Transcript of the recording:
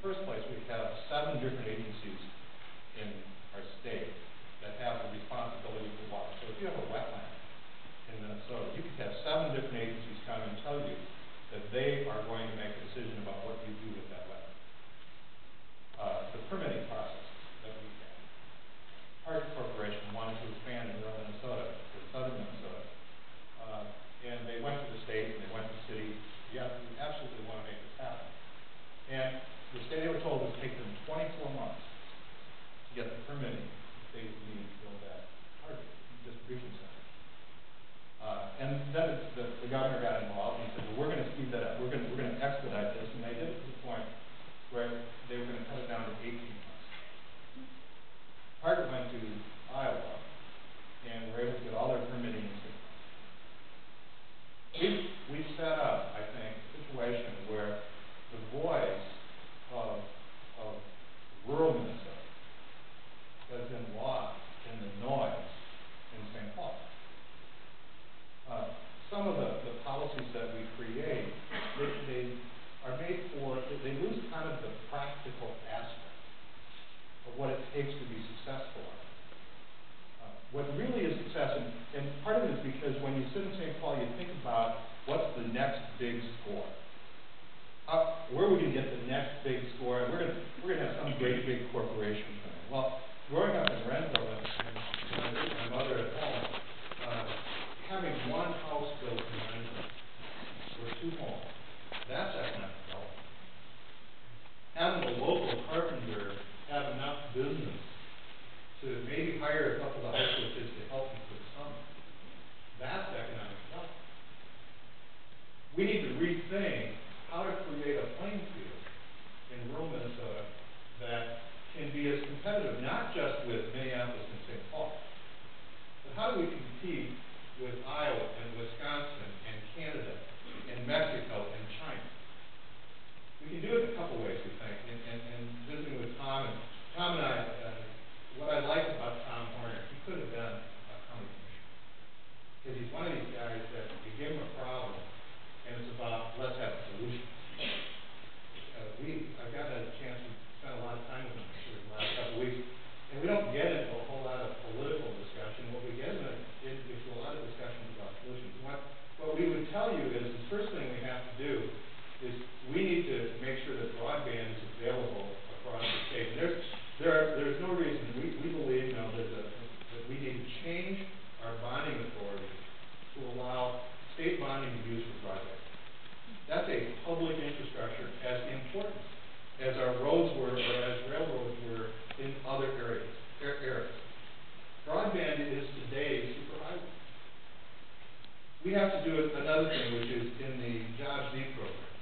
first place, we have 7 different agencies in our state that have the responsibility for water. So if you have a wetland in Minnesota, you could have 7 different agencies come and tell you that they are going to make a decision about what you do with that wetland. The permitting process that we have. Target Corporation wanted to expand in rural Minnesota, or southern Minnesota, and they went to the state and they went to the city. Yes, we absolutely want to make this happen. And the state, they were told, would take them 24 months to get the permitting that they would need to build that target distribution center. And then the governor got involved and he said, well, we're going to speed that up. We're going to expedite this. And they did it to the point where they were going to cut it down to 18 months. Target went to Iowa and were able to get all their permitting in 6 months. We've set up, I think, a situation where the voice of rural Minnesota has been lost in the noise in St. Paul. Some of the policies that we create, they are made for, they lose kind of the practical aspect of what it takes to be successful. What really is success, and part of it is because when you sit in St. Paul, you think about what's the next big score. Where are we going to get the next big score? And we're going to have some great big corporation coming. Well, growing up in Renville and my mother at home, having one house built in Renville or 2 homes, that's economic development. Having a local carpenter have enough business to maybe hire a couple of high school kids to help them for the summer, that's economic development. We need to rethink how to create a playing field in rural Minnesota that can be as competitive, not just with Minneapolis and St. Paul, but how do we compete with Iowa and Wisconsin and Canada and Mexico and China? We can do it in a couple ways, we think. And visiting with Tom and I, what I like about Tom Horner, he could have been a county commissioner. Because he's one of these guys that you give him a problem, and it's about, let's have a solution. I've gotten a chance to spend a lot of time with him in the last couple of weeks, and we don't get into a whole lot of political discussion. What we get into a lot of discussions about solutions. What we would tell you is the first thing we have to do is we need to make sure that broadband is available across the state. There's no reason, we believe now that we need to change our bonding authority to allow state bonding to be used for broadband. That's a public infrastructure as important as our roads were or as railroads were in other areas. Broadband is today's superhighway. We have to do another thing, which is in the Jobs Z program.